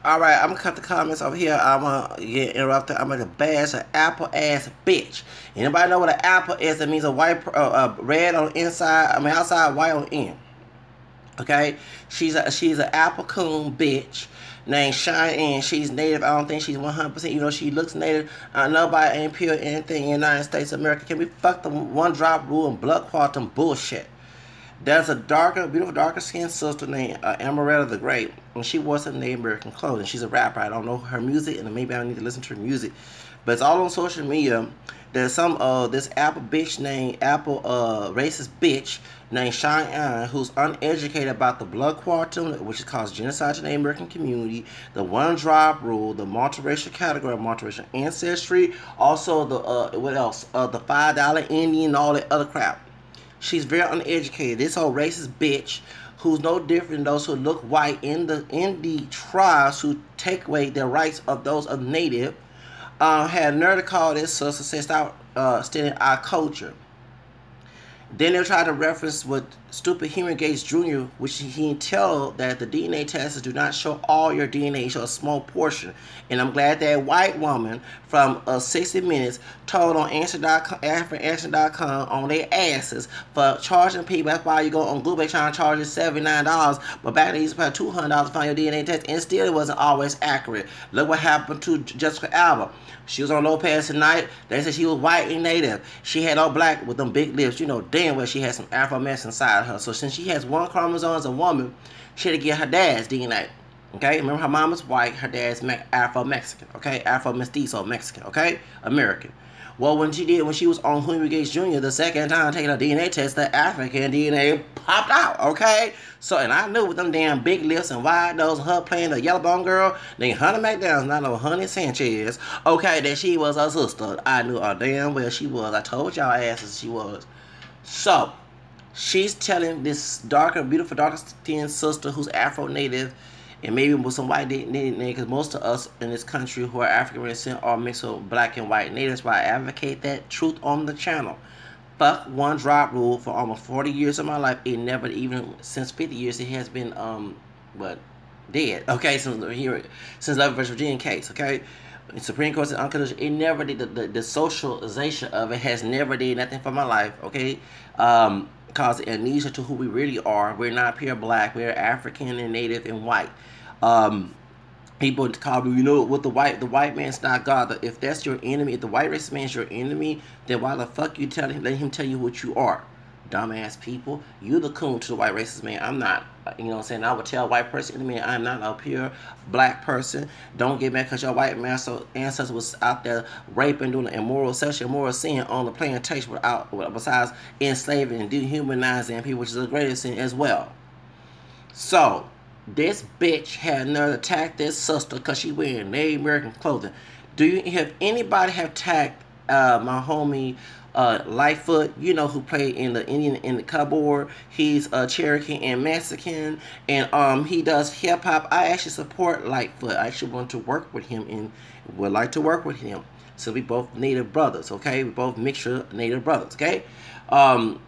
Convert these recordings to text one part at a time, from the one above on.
All right, I'm gonna cut the comments over here. I'm gonna get interrupted. I'm gonna bash an apple ass bitch. Anybody know what an apple is? It means a white, red on the inside. I mean outside, white on the in. Okay, she's an apple coon bitch named Cheyanne. She's native. I don't think she's 100%. You know, she looks native. Nobody ain't pure anything in the United States of America. Can we fuck the one drop rule and blood quantum bullshit? There's a darker, beautiful, darker skinned sister named Amaretta the Great, and she wore some Native American clothing. She's a rapper. I don't know her music, and maybe I need to listen to her music. But it's all on social media. There's some this Apple bitch named Apple racist bitch named Cheyanne who's uneducated about the blood quantum, which causes genocide to the Native American community, the one drop rule, the multiracial category of multiracial ancestry, also the what else? The $5 Indian and all that other crap. She's very uneducated. This old racist bitch who's no different than those who look white in the tribes who take away the rights of those of native had nerve to call this sister said stop stealing our culture. Then they'll try to reference what stupid Human Gates Jr., which he can tell that the DNA tests do not show all your DNA, show a small portion. And I'm glad that white woman from 60 Minutes told on Answer.com on their asses for charging people. That's why you go on Google trying to charge you $79, but back then you used to pay $200 to find your DNA test, and still it wasn't always accurate. Look what happened to Jessica Alba. She was on Lopez tonight. They said she was white and native. She had all black with them big lips. You know damn well she had some Afro-Mexican inside her. So since she has one chromosome as a woman, she had to get her dad's DNA. Okay? Remember, her mom is white. Her dad's Afro-Mexican. Okay? Afro-Mestizo Mexican. Okay? American. Well, when she was on Henry Gates Jr. the second time taking her DNA test, the African DNA popped out, okay? So, and I knew with them damn big lips and wide nose, her playing the yellow bone girl, named Honey McDowell's, not no Honey Sanchez, okay, that she was her sister. I knew her damn well she was. I told y'all asses she was. So, she's telling this darker, beautiful, darker skinned sister who's Afro-Native, and maybe with some white native, because most of us in this country who are African descent are mixed with black and white natives. Why I advocate that truth on the channel. Fuck one drop rule for almost 40 years of my life. It never, even since 50 years, it has been dead. Okay, since Love vs. Virginia case. Okay, Supreme Court said unconditional. It never did the socialization of it has never did nothing for my life. Okay, cause amnesia to who we really are. We're not pure black. We're African and native and white. People call me, you know, with the white man's not God. If that's your enemy, if the white race man's your enemy, then why the fuck you let him tell you what you are? Dumbass people. You the coon to the white racist man. I'm not. You know what I'm saying? I would tell a white person to me, I'm not a pure black person. Don't get mad because your white ancestor was out there raping, doing immoral, sexual, immoral sin on the plantation besides enslaving and dehumanizing people, which is the greatest sin as well. So, this bitch had nerve to attack this sister because she wearing Native American clothing. Do you have anybody have attacked my homie Lightfoot, you know, who played in the Indian in the cupboard? He's Cherokee and Mexican, and he does hip hop. I actually support Lightfoot. I actually want to work with him and would like to work with him. So we both Native brothers, okay? We both mixture Native brothers, okay? And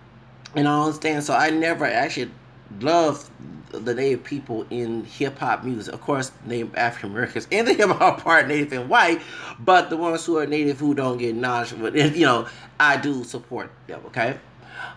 I understand. So I never actually loved the Native people in hip-hop music. Of course, Native African Americans in the hip-hop part Native and white, but the ones who are Native who don't get knowledge, you know, I do support them, okay?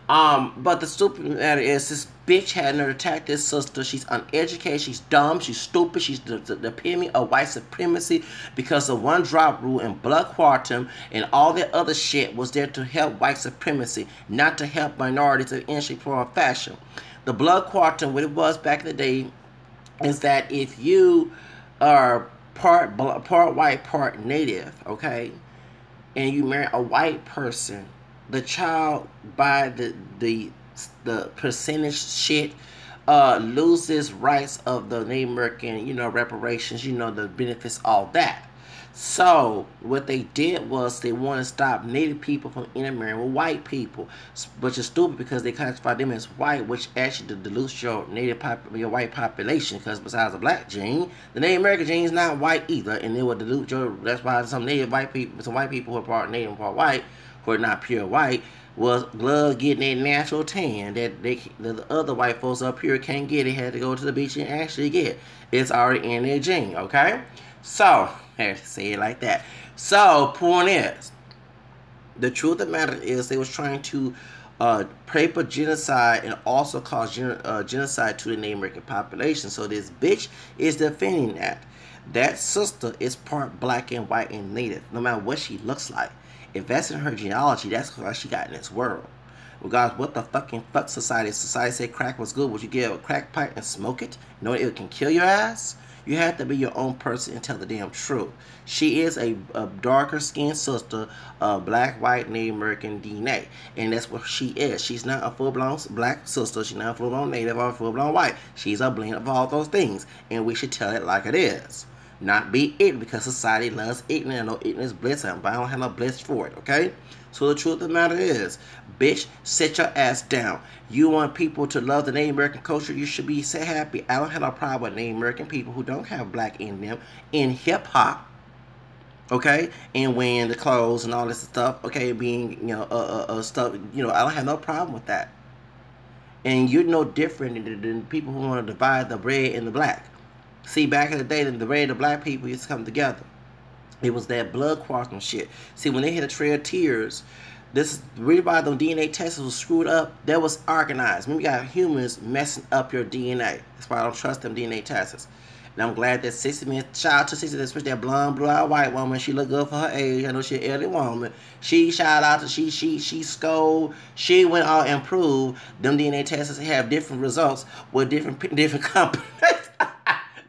But the stupid matter is, this bitch had her attack this sister. She's uneducated, she's dumb, she's stupid, she's the epitome of white supremacy because the one drop rule and blood quantum and all that other shit was there to help white supremacy, not to help minorities in any shape or fashion. The blood quantum, what it was back in the day, is that if you are part white, part native, okay, and you marry a white person, the child by the percentage shit loses rights of the Native American, you know, reparations, you know, the benefits, all that. So what they did was they want to stop Native people from intermarrying with white people, which is stupid because they classify them as white, which actually dilutes your your white population. Because besides the black gene, the Native American gene is not white either, and it will dilute your. That's why some white people who are part Native and part white who are not pure white, was blood getting that natural tan that the other white folks up here can't get. It had to go to the beach and actually get. It's already in their gene, okay? So, I had to say it like that. So, point is, the truth of the matter is they was trying to paper genocide and also cause genocide to the Native American population. So this bitch is defending that. That sister is part black and white and native, no matter what she looks like. If that's in her genealogy, that's what she got in this world. Regardless what the fucking fuck society. Society said crack was good. Would you get a crack pipe and smoke it? You know it can kill your ass? You have to be your own person and tell the damn truth. She is a darker skinned sister of black, white, Native American DNA. And that's what she is. She's not a full-blown black sister. She's not a full-blown Native or full-blown white. She's a blend of all those things. And we should tell it like it is. Not be ignorant, because society loves ignorant. And no ignorance bliss. But I don't have no bliss for it, okay? So the truth of the matter is, bitch, sit your ass down. You want people to love the Native American culture, you should be so happy. I don't have no problem with Native American people who don't have black in them in hip-hop, okay? And wearing the clothes and all this stuff, okay? Being, you know, stuff, you know, I don't have no problem with that. And you're no different than people who want to divide the red and the black. See, back in the day, the red and the black people used to come together. It was that blood quantum shit. See, when they hit a trail of tears, this is the reason why the DNA tests was screwed up. That was organized. When we got humans messing up your DNA. That's why I don't trust them DNA tests. And I'm glad that Sista, man, shout out to Sista, especially that blonde, blue-eyed white woman. She look good for her age. I know she's an elderly woman. She shout out to she scold. She went out and proved them DNA tests have different results with different companies.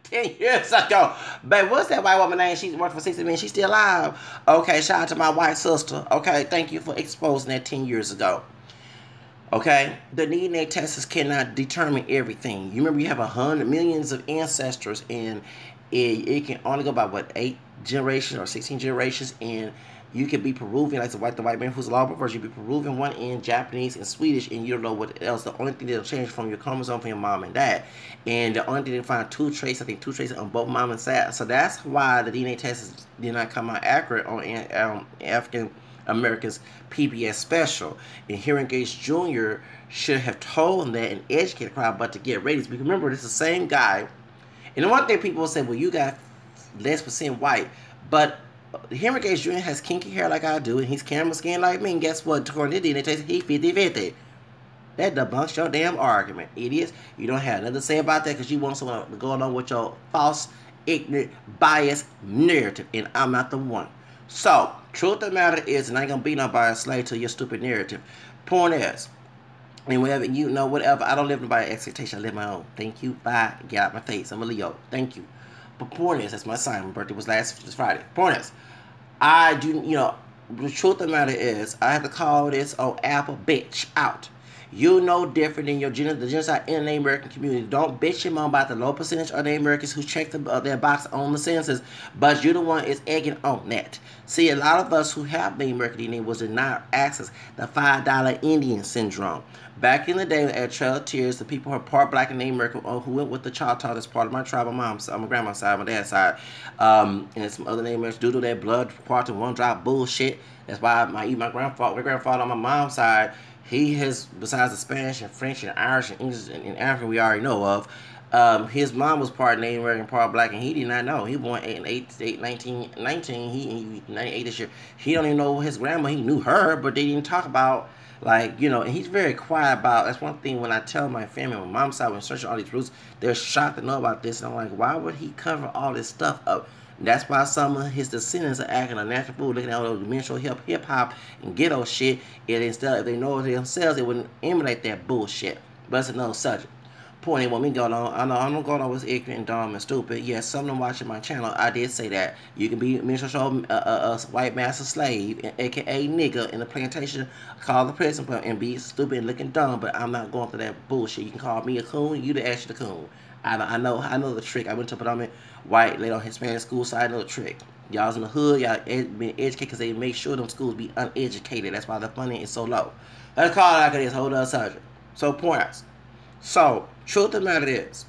10 years ago. Babe, what's that white woman name? She worked for 60 minutes. She's still alive. Okay, shout out to my white sister. Okay, thank you for exposing that 10 years ago. Okay, the DNA tests cannot determine everything. You remember you have 100 millions of ancestors, and it can only go by what, 8 generations or 16 generations, and you can be Peruvian, like the white man who's a law person. You can be Peruvian, one in Japanese and Swedish, and you don't know what else. The only thing that'll change from your chromosome from your mom and dad. And the only thing they find 2 traits, I think 2 traits on both mom and dad. So that's why the DNA tests did not come out accurate on African Americans PBS special. And Hearing Gates Jr. should have told them that and educated the crowd, but to get ratings. Because remember, this is the same guy. And the one thing people will say, well, you got less % white, but Henry Gates Jr. has kinky hair like I do, and he's camera skin like me, and guess what? According to DNA test, he's 50-50. That debunks your damn argument, idiots. You don't have nothing to say about that because you want someone to go along with your false, ignorant, biased narrative, and I'm not the one. So, truth of the matter is, and I ain't gonna be no biased slave to your stupid narrative. Point is, and whatever, you know, whatever, I don't live by expectation, I live my own. Thank you, bye, get out my face, I'm a Leo, thank you. But point is, that's my sign. My birthday was this Friday. Point is, I do, you know, the truth of the matter is, I have to call this old Apple bitch out. You know different than the genocide in the Native American community. Don't bitch your mom about the low percentage of Native Americans who check their box on the census, but you're the one is egging on that. See, a lot of us who have Native American DNA was denied access the $5 Indian syndrome. Back in the day at Trail of Tears, the people who are part black and Native American who went with the Choctaw, that's part of my tribe on my grandma's side, my dad's side, and some other Native Americans due to that blood quantum one drop bullshit. That's why my grandfather on my mom's side, he has, besides the Spanish and French and Irish and English and African we already know of, his mom was part Native American, part black, and he did not know. He was born in 1919. He 98 this year. He don't even know his grandma. He knew her, but they didn't talk about, like, you know, and he's very quiet about, that's one thing when I tell my family, my mom's side, when searching all these roots, they're shocked to know about this. And I'm like, why would he cover all this stuff up? And that's why some of his descendants are acting a natural fool, looking at all those minstrel hip-hop and ghetto shit, and instead, if they know it themselves, they wouldn't emulate that bullshit. But it's another subject. Point ain't want me going on. I know I'm not going on with ignorant and dumb and stupid. Yes, some of them watching my channel, I did say that. You can be minstrel show a white master slave, aka nigga, in the plantation, call the prison, and be stupid and looking dumb, but I'm not going through that bullshit. You can call me a coon, you the actually the coon. I know the trick. I went to predominant white, laid on Hispanic school, so I know the trick. Y'all's in the hood, y'all been educated because they make sure them schools be uneducated. That's why the funding is so low. Let's call it like it is. Hold on, subject. So, points. So, truth of the matter is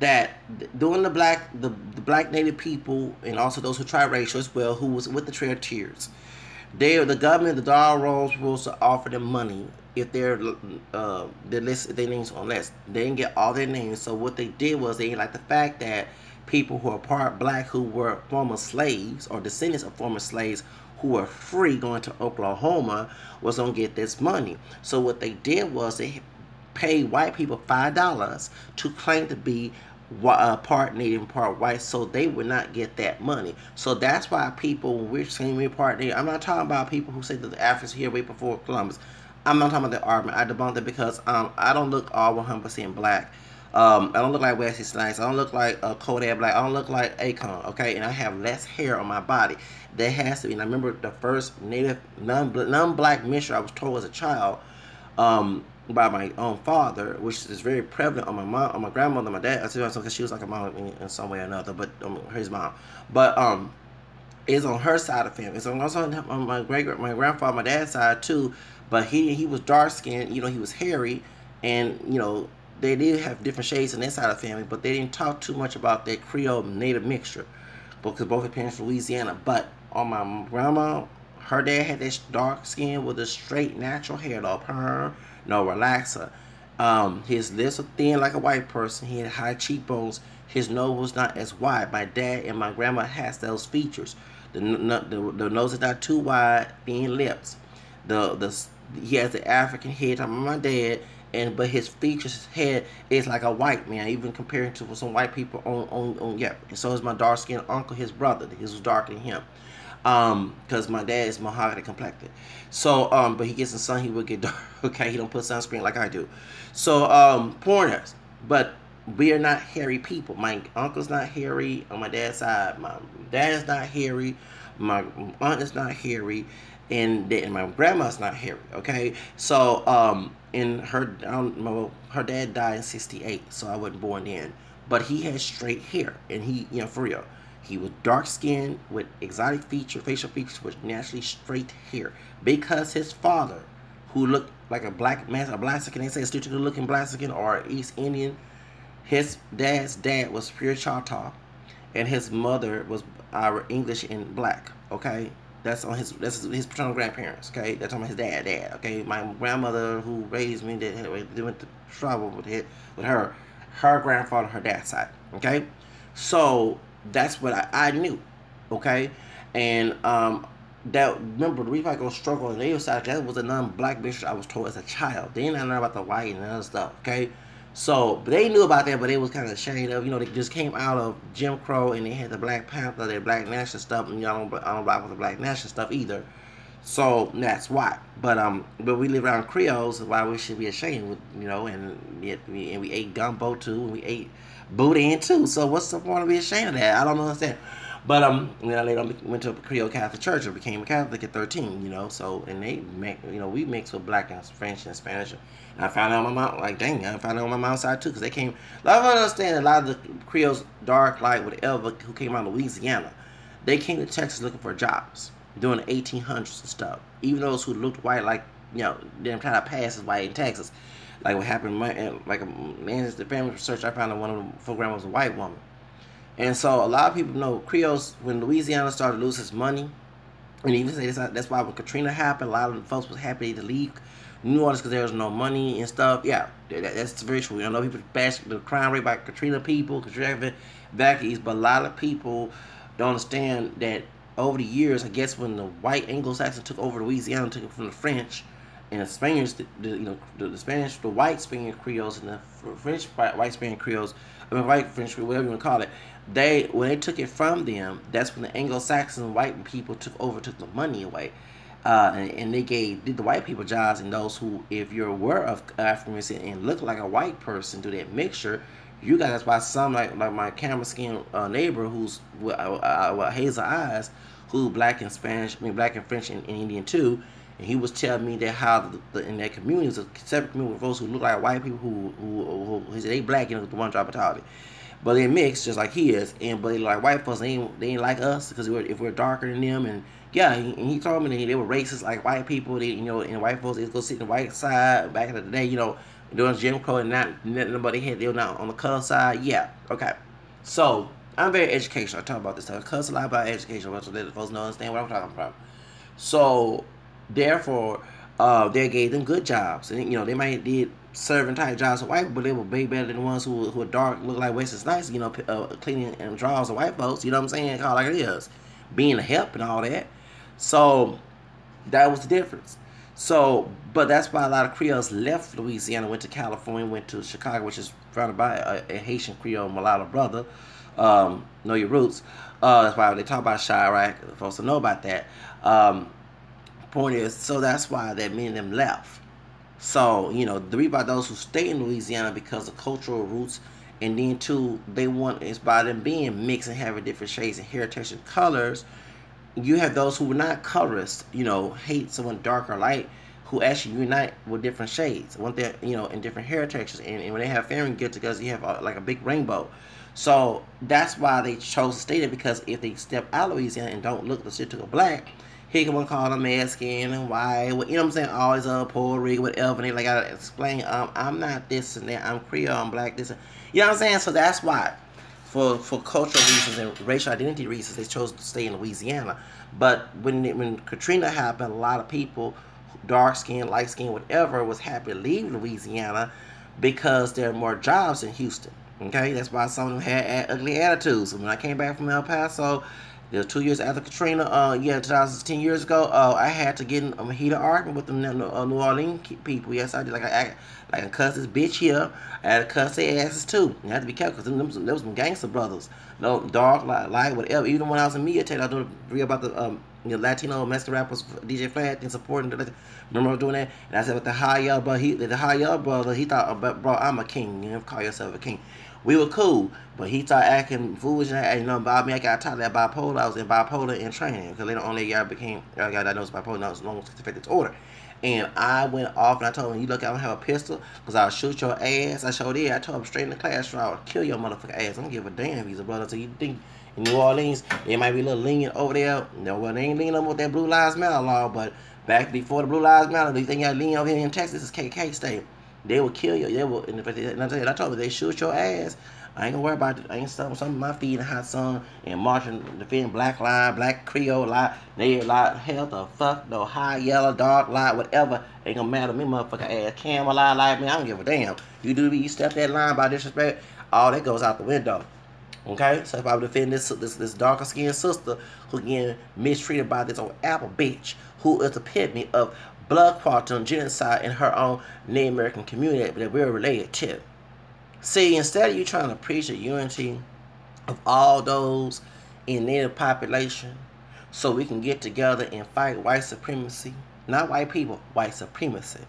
that during the black Native people, and also those who tried racial as well, who was with the Trail of Tears, The government, the dollar rolls supposed to offer them money if they're listed their names on list. They didn't get all their names. So what they did was they didn't like the fact that people who are part black who were former slaves or descendants of former slaves who were free going to Oklahoma was gonna get this money. So what they did was they paid white people $5 to claim to be part Native and part white, so they would not get that money. So that's why people, when we're saying we're part Native, I'm not talking about people who say that the Africans here way before Columbus. I'm not talking about the argument. I debunked it because I don't look all 100% black. I don't look like Wesley Snipes. I don't look like Kodak Black. I don't look like Akon. Okay, and I have less hair on my body. There has to be. And I remember the first Native non-black mixture I was told as a child. By my own father, which is very prevalent on my mom, on my grandmother, my dad. I said because she was like a mom in some way or another, but his mom. But it's on her side of the family. It's also on my grandfather, my dad's side too. But he was dark skinned. You know, he was hairy, and you know they did have different shades on their side of the family, but they didn't talk too much about their Creole Native mixture because both their parents from Louisiana. But on my grandma, her dad had this dark skin with a straight natural hair, no perm, no relaxer. His lips were thin like a white person. He had high cheekbones. His nose was not as wide. My dad and my grandma has those features. The nose is not too wide, thin lips. He has the African head. I'm my dad, but his features, his head is like a white man, even comparing to some white people on yeah. And so is my dark skinned uncle, his brother. His was darker than him. Because my dad is mahogany complected. So, but he gets in the sun, he will get dark. Okay, he don't put sunscreen like I do. So, foreigners, but we are not hairy people. My uncle's not hairy on my dad's side. My dad is not hairy. My aunt is not hairy, and my grandma's not hairy. Okay, so in her dad died in '68, so I wasn't born then. But he had straight hair, and he, you know, for real. He was dark skinned with exotic facial features with naturally straight hair. Because his father, who looked like a black man, a Blaxican, they say a stereotypical looking Blaxican or East Indian, his dad's dad was pure Choctaw, and his mother was our English and black. Okay, that's his paternal grandparents. Okay, that's on his dad. Okay, my grandmother who raised me that went to trouble with her grandfather, her dad's side. Okay, so that's what I knew, okay, and that remember the reason I go struggle on the other side, that was a non-black bitch I was told as a child. They didn't know about the white and other stuff, okay. So but they knew about that, but they was kind of ashamed of, you know, they just came out of Jim Crow and they had the Black Panther, their Black National stuff, and y'all don't rock with the Black National stuff either. So that's why. But we live around Creoles, why we should be ashamed, you know, and we ate gumbo too, and we ate boudin too. So what's the point of being ashamed of that? I don't understand. But you know, later on went to a Creole Catholic church and became a Catholic at 13. You know, so and we mixed with Black and French and Spanish. And I found out on my mom, like dang, I found out on my mom's side too, because they came. A lot of us understand a lot of the Creoles, dark, light, whatever, who came out of Louisiana, they came to Texas looking for jobs during the 1800s and stuff. Even those who looked white, like, you know, them trying to pass as white in Texas. Like what happened, like a man's the family research, I found out one of the full grandma was a white woman. And so a lot of people know Creoles, when Louisiana started to lose its money, and even say that's why when Katrina happened, a lot of the folks was happy to leave New Orleans because there was no money and stuff. Yeah, that's very true. You know, people bash the crime rate by Katrina people, Katrina evacuees, but a lot of people don't understand that over the years, I guess when the white Anglo-Saxons took over Louisiana, took it from the French, and the Spaniards, the Spanish, the white Spaniard Creoles and the French white Spaniard Creoles, I mean white French, whatever you want to call it, when they took it from them, that's when the Anglo-Saxon white people took the money away, and they did the white people jobs, and those who, if you were of African descent and looked like a white person through that mixture, you got. That's why some like my camera skin neighbor who's with hazel eyes, who black and Spanish, black and French and Indian too, and he was telling me that how in that community was a separate community with folks who look like white people who he said they black, you know, with the one drop of mentality, but they mixed just like he is, but they like white folks, they ain't like us because if we're darker than them, and yeah, and he told me that they were racist like white people. They, you know, and white folks they go sit on the white side back in the day, you know. Doing Jim Crow and not nobody had, they were not on the color side. Yeah, okay. So I'm very educational. I talk about this stuff. I cuss a lot about education, so that folks know understand what I'm talking about. So therefore, they gave them good jobs, and they might did serving type jobs for white people, but they were way better than the ones who are dark, look like Wesley Snipes, cleaning and drawers of white folks. You know what I'm saying? Call it like it is, being a help and all that. So that was the difference. So, but that's why a lot of Creoles left Louisiana, went to California, went to Chicago, which is founded by a Haitian Creole mulatto brother. Know your roots. That's why they talk about Chirac. Folks to know about that. Point is, so that's why that many of them left. So, the reason by those who stay in Louisiana because of cultural roots, and then too, they want, it's by them being mixed and having different shades and heritage and colors. You have those who were not colorists, hate someone dark or light, who actually unite with different shades, want that, in different heritages. And when they have family get-togethers, you have like a big rainbow. So that's why they chose to stay there, because if they step out of Louisiana and don't look the shit to a black, he can call them Mexican and white, you know what I'm saying, always Puerto Rico, whatever, and they like gotta explain, I'm not this and that, I'm Creole, I'm black, this, you know what I'm saying. So that's why, for cultural reasons and racial identity reasons, they chose to stay in Louisiana. But when Katrina happened, a lot of people, dark skin, light skin, whatever, was happy to leave Louisiana because there are more jobs in Houston. Okay, that's why some of them had ugly attitudes. So when I came back from El Paso, it was 2 years after Katrina, 10 years ago, I had to get in a heated argument with them New Orleans people. Yes, I did. Like I cuss this bitch here. I had to cuss their asses too. You have to be careful, because there was some gangster brothers. Dark, light, whatever. Even when I was in media, I was read about the Latino Mexican rappers, DJ Flat, and supporting. Remember I was doing that? And I said, with the high yellow brother, he thought, bro, I'm a king. You call yourself a king. We were cool, but he started acting foolish and about me. I got taught that bipolar. I was in bipolar in training, because later on I got diagnosed with bipolar, not long affected disorder. And I went off and I told him, you look, I don't have a pistol, because I'll shoot your ass. I showed it. I told him straight in the classroom, I'll kill your motherfucking ass. I don't give a damn if he's a brother. So you think in New Orleans, they might be a little lenient over there. No, well, they ain't lenient with that Blue Lives Matter law, but back before the Blue Lives Matter, they think y'all lenient over here in Texas, is KK state. They will kill you. They will, and I told them, they shoot your ass. I ain't gonna worry about it. I ain't stuffing some of my feet in the hot sun and marching, defending black lives, black Creole lives, native lives, hell the fuck, no high, yellow, dark light, whatever. Ain't gonna matter to me, motherfucker ass. Camel lie like me, I don't give a damn. You step that line by disrespect, all that goes out the window. Okay? So if I would defend this darker skinned sister who getting mistreated by this old Apple bitch, who is the epitome of blood quality and genocide in her own Native American community that we're related to. See, instead of you trying to preach the unity of all those in Native population so we can get together and fight white supremacy, not white people, white supremacy,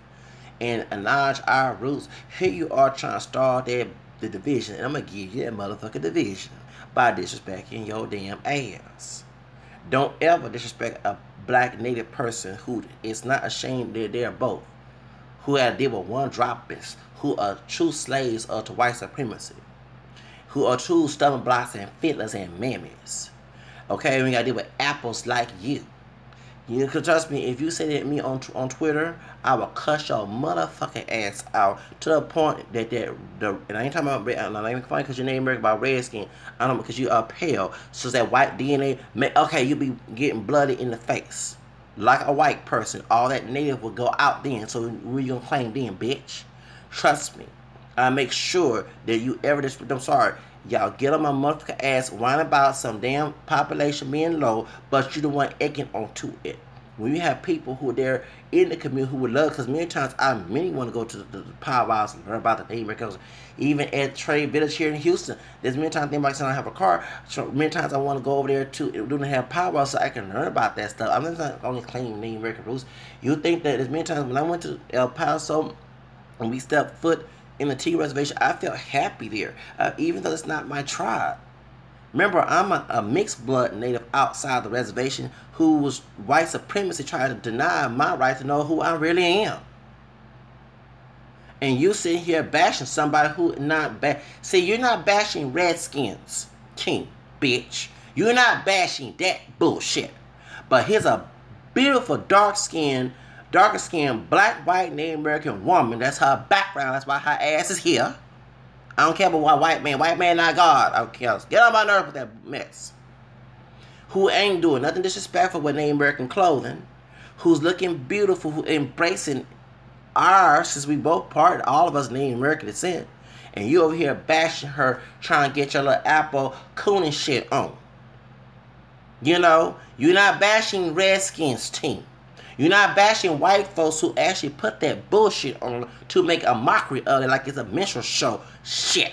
and acknowledge our roots, here you are trying to start the division, and I'm going to give you that motherfucking division by disrespecting your damn ass. Don't ever disrespect a black Native person who is not ashamed that they're both, who had to deal with one droppers, who are true slaves to white supremacy, who are true stubborn blocks and fiddlers and mammies. Okay, we gotta deal with apples like you. You can trust me, if you say that to me on Twitter, I will cuss your motherfucking ass out to the point that and I ain't talking about red, I'm not even funny because your name American about red skin. I don't know, because you are pale. So that white DNA, okay, you be getting bloody in the face. Like a white person, all that native will go out then. So where you gonna claim then, bitch? Trust me. I make sure that you ever disrespect. I'm sorry. Y'all get on my motherfucking ass, whine about some damn population being low, but you the one egging onto it. When you have people who are there in the community who would love, because many times many want to go to the powwows and learn about the Native Americans. Even at Trade Village here in Houston, there's many times they might say I have a car. So many times I want to go over there to have powwows so I can learn about that stuff. I'm not only claiming Native American roots. You think that there's many times when I went to El Paso and we stepped foot in the T reservation, I felt happy there, even though it's not my tribe. Remember, I'm a mixed blood native outside the reservation who was white supremacy trying to deny my right to know who I really am. And you sitting here bashing somebody who not see, you're not bashing Redskins, king, bitch. You're not bashing that bullshit. But here's a beautiful darker skinned black, white, Native American woman. That's her background. That's why her ass is here. I don't care about why white man not God. I don't care. Get on my nerves with that mess. Who ain't doing nothing disrespectful with Native American clothing. who's looking beautiful, who embracing ours, since we both part, all of us Native American descent, and you over here bashing her, trying to get your little apple cooning shit on. You know, you're not bashing Redskins team. You're not bashing white folks who actually put that bullshit on to make a mockery of it like it's a minstrel show shit.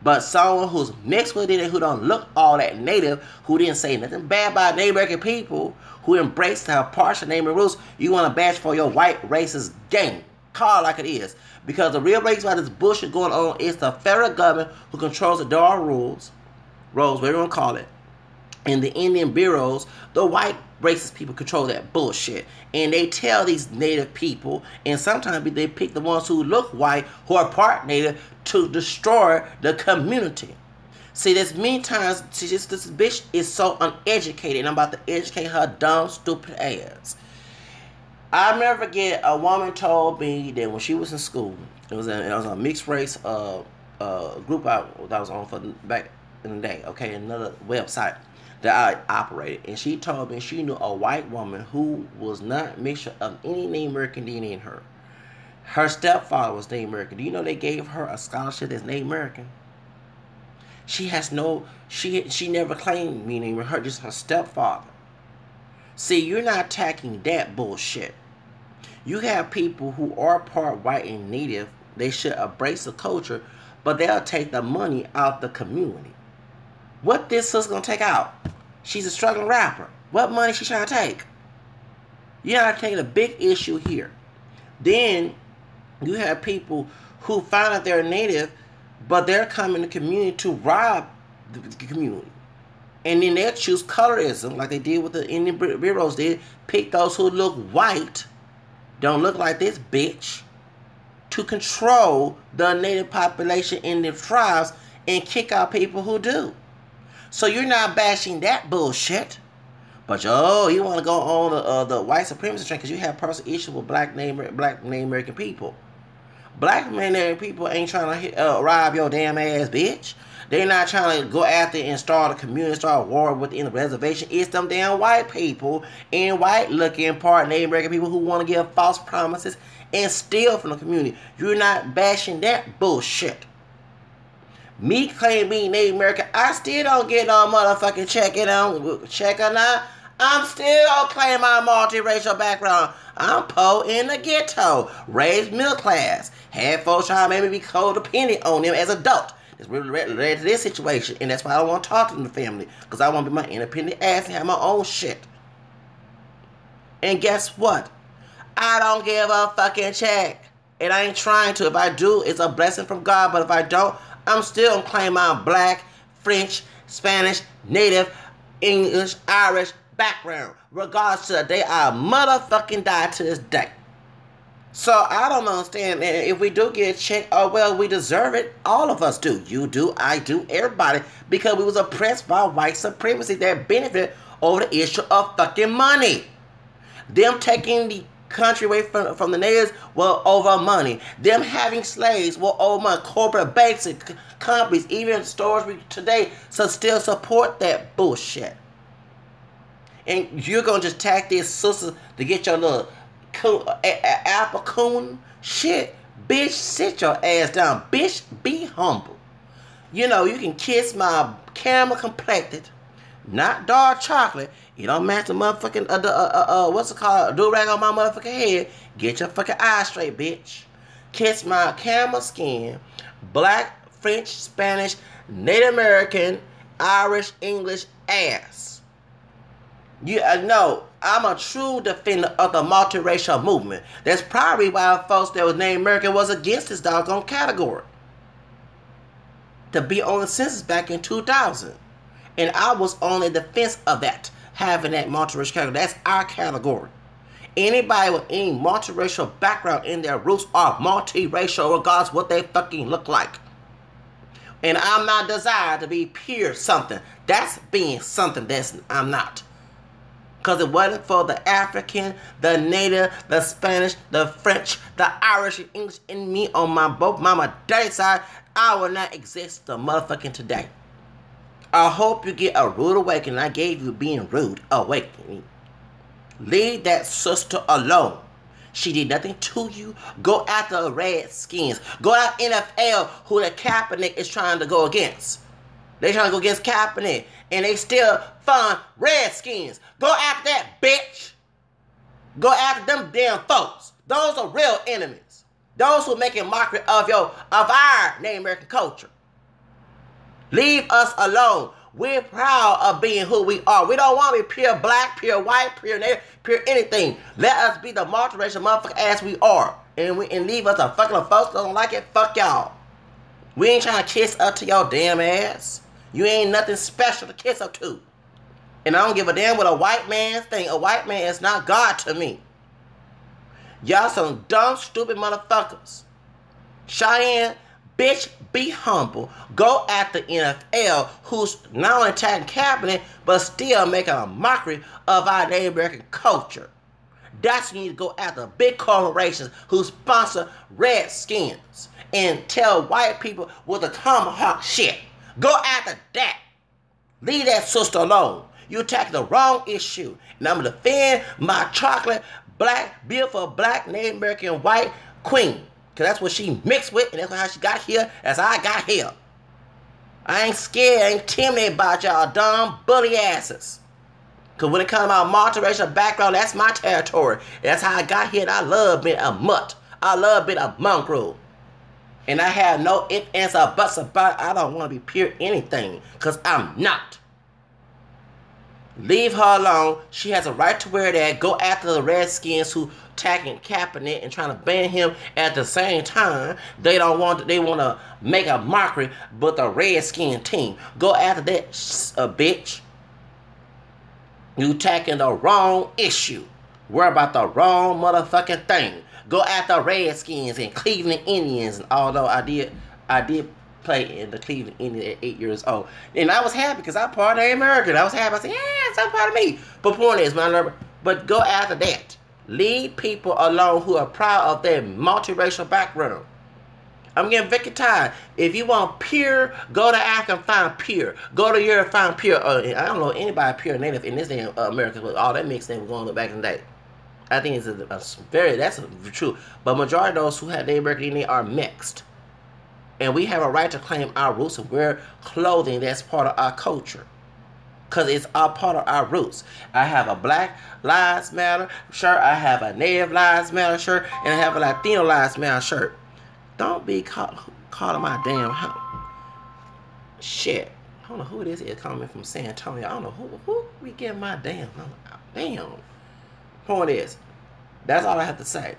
But someone who's mixed with it and who don't look all that native, who didn't say nothing bad about Native American people, who embraced her partial Native American roots, you want to bash for your white racist game. Call it like it is. Because the real reason why this bullshit going on is the federal government who controls the DAR rules, whatever you want to call it, and the Indian bureaus. The white racist people control that bullshit. And they tell these native people, and sometimes they pick the ones who look white, who are part native, to destroy the community. See, there's many times, this bitch is so uneducated, and I'm about to educate her dumb, stupid ass. I'll never forget, a woman told me that when she was in school, it was a mixed race group that I was on for back in the day, okay, another website that I operated, and she told me she knew a white woman who was not a mixture of any Native American DNA in her. Her stepfather was Native American. Do you know they gave her a scholarship that's Native American? She has no, she never claimed me Native American, just her stepfather. See, you're not attacking that bullshit. You have people who are part white and native, they should embrace the culture, but they'll take the money out the community. What this sister's gonna take out? She's a struggling rapper. What money she trying to take? You're not taking a big issue here. Then you have people who find out they're native, but they're coming to the community to rob the community. And then they'll choose colorism, like they did with the Indian bureaus did, pick those who look white, don't look like this bitch, to control the native population in their tribes and kick out people who do. So you're not bashing that bullshit. But you want to go on the white supremacy train because you have personal issues with black Native American people. Black Native American people ain't trying to rob your damn ass, bitch. They're not trying to go after and start a community, start a war within the reservation. It's them damn white people and white-looking part Native American people who want to give false promises and steal from the community. You're not bashing that bullshit. Me claiming being Native American, I still don't get no motherfucking check or not. I'm still gonna claim my multiracial background. I'm poor in the ghetto, raised middle class. Had folks trying to make me be codependent on them as adult. It's really related to this situation, and that's why I don't want to talk to the family, because I want to be my independent ass and have my own shit. And guess what? I don't give a fucking check, and I ain't trying to. If I do, it's a blessing from God, but if I don't, I'm still gonna claim my black, French, Spanish, Native, English, Irish background, regardless to the day I motherfucking die to this day. So I don't understand. If we do get a check, oh well, we deserve it. All of us do. You do, I do, everybody, because we was oppressed by white supremacy that benefited over the issue of fucking money. Them taking the country away from the natives were over money. Them having slaves were over money. Corporate banks and companies, even stores today, so still support that bullshit. And you're gonna just attack this sister to get your little apple coon shit. Bitch, sit your ass down. Bitch, be humble. You know, you can kiss my caramel complected, not dark chocolate. You don't match the motherfucking, what's it called? Do-rag on my motherfucking head. Get your fucking eyes straight, bitch. Kiss my caramel skin, black, French, Spanish, Native American, Irish, English ass. You know, I'm a true defender of the multiracial movement. That's probably why folks that was Native American was against this doggone category. To be on the census back in 2000. And I was on the defense of that, having that multiracial category. That's our category. Anybody with any multiracial background in their roots are multiracial regardless what they fucking look like. And I'm not desired to be pure something. That's being something that's I'm not. Because it wasn't for the African, the Native, the Spanish, the French, the Irish, and English in me on my both mama daddy side, I would not exist the motherfucking today. I hope you get a rude awakening. I gave you being rude awakening. Leave that sister alone. She did nothing to you. Go after the Redskins. Go after NFL, who the Kaepernick is trying to go against. They trying to go against Kaepernick, and they still fund Redskins. Go after that, bitch. Go after them damn folks. Those are real enemies. Those who are making mockery of our Native American culture. Leave us alone. We're proud of being who we are. We don't want to be pure black, pure white, pure native, pure anything. Let us be the multiracial motherfucker as we are. And leave us a fucking folks that don't like it. Fuck y'all. We ain't trying to kiss up to your damn ass. You ain't nothing special to kiss up to. And I don't give a damn what a white man think. A white man is not God to me. Y'all some dumb, stupid motherfuckers. Cheyanne, bitch, be humble. Go at the NFL, who's not only attacking Kaepernick, but still making a mockery of our Native American culture. That's when you need to go after big corporations who sponsor Redskins and tell white people with the tomahawk shit. Go after that. Leave that sister alone. You attacking the wrong issue. And I'm going to defend my chocolate, black, beautiful, black, Native American, white queen. Because that's what she mixed with, and that's how she got here, as I got here. I ain't scared, I ain't intimidated about y'all dumb bully asses. Because when it comes to my multiracial background, that's my territory. That's how I got here, and I love being a mutt. I love being a mongrel. And I have no ifs, ands, or buts about it. I don't want to be pure anything, because I'm not. Leave her alone. She has a right to wear that. Go after the Redskins who attacking Kaepernick and trying to ban him. At the same time, they want to make a mockery, but the Redskin team. Go after that, bitch. You attacking the wrong issue. Worry about the wrong motherfucking thing. Go after Redskins and Cleveland Indians. And although I did play in the Cleveland Indians at 8 years old. And I was happy because I'm part of America. I was happy. I said, yeah, it's a part of me. But point is, but go after that. Leave people alone who are proud of their multiracial background. I'm getting very tired. If you want pure, go to Africa and find pure. Go to Europe and find pure. I don't know anybody pure native in this day of America with all that mixed in going back in the day. I think that's true. But majority of those who have Native American DNA are mixed. And we have a right to claim our roots and wear clothing that's part of our culture. Because it's a part of our roots. I have a Black Lives Matter shirt. I have a Native Lives Matter shirt. And I have a Latino Lives Matter shirt. Don't be calling my damn home. Shit. I don't know who this is coming from San Antonio. I don't know who we get my damn number. Damn. Point is, that's all I have to say.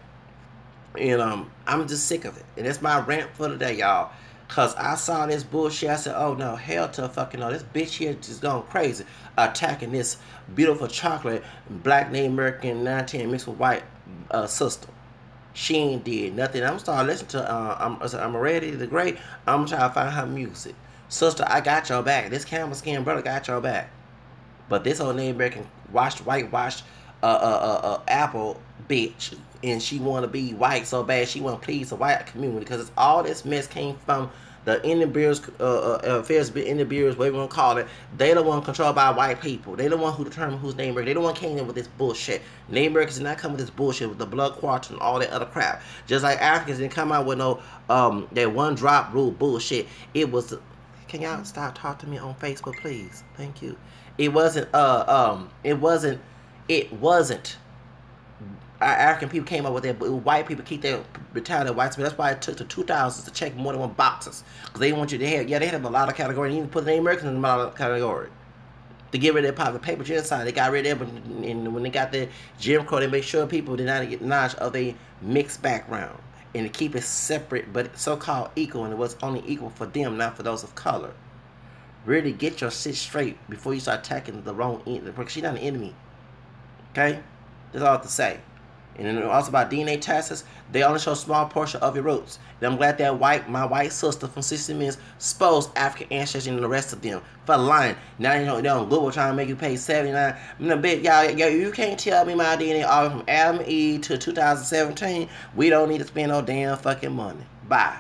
And I'm just sick of it. And that's my rant for today, y'all. Because I saw this bullshit. I said, oh no, hell to fucking no. This bitch here just going crazy. Attacking this beautiful chocolate, black Native American 19 mixed with white sister. She ain't did nothing. I'm starting to listen to, I'm ready to great. I'm trying to find her music. Sister, I got your back. This camel skin brother got your back. But this old Native American whitewashed apple bitch, and she want to be white so bad she want to please the white community because all this mess came from the Indian Bureaus, Indian Bureaus, whatever you want to call it. They the one controlled by white people. They the one who determine who's Native American. They the one came in with this bullshit. Native Americans did not come with this bullshit with the blood quarter and all that other crap. Just like Africans didn't come out with no that one drop rule bullshit. It was. Can y'all stop talking to me on Facebook, please? Thank you. It wasn't. It wasn't. Our African people came up with that, but white people keep their retaliated whites. That's why it took the 2000s to check more than one boxes. Because they want you to have, they had a lot of categories. You even put the Native Americans in a lot of category. To get rid of that paper genocide, they got rid of it. And when they got the Jim Crow, they make sure people did not get knowledge of their mixed background. And to keep it separate, but so-called equal. And it was only equal for them, not for those of color. Really get your shit straight before you start attacking the wrong enemy. Because she's not an enemy. Okay? That's all I have to say. And then also about DNA tests, they only show a small portion of your roots. And I'm glad that my white sister from 60 Minutes exposed African ancestry and the rest of them for lying. Now they on Google trying to make you pay $79. Y'all, you can't tell me my DNA all from Adam and Eve to 2017. We don't need to spend no damn fucking money. Bye.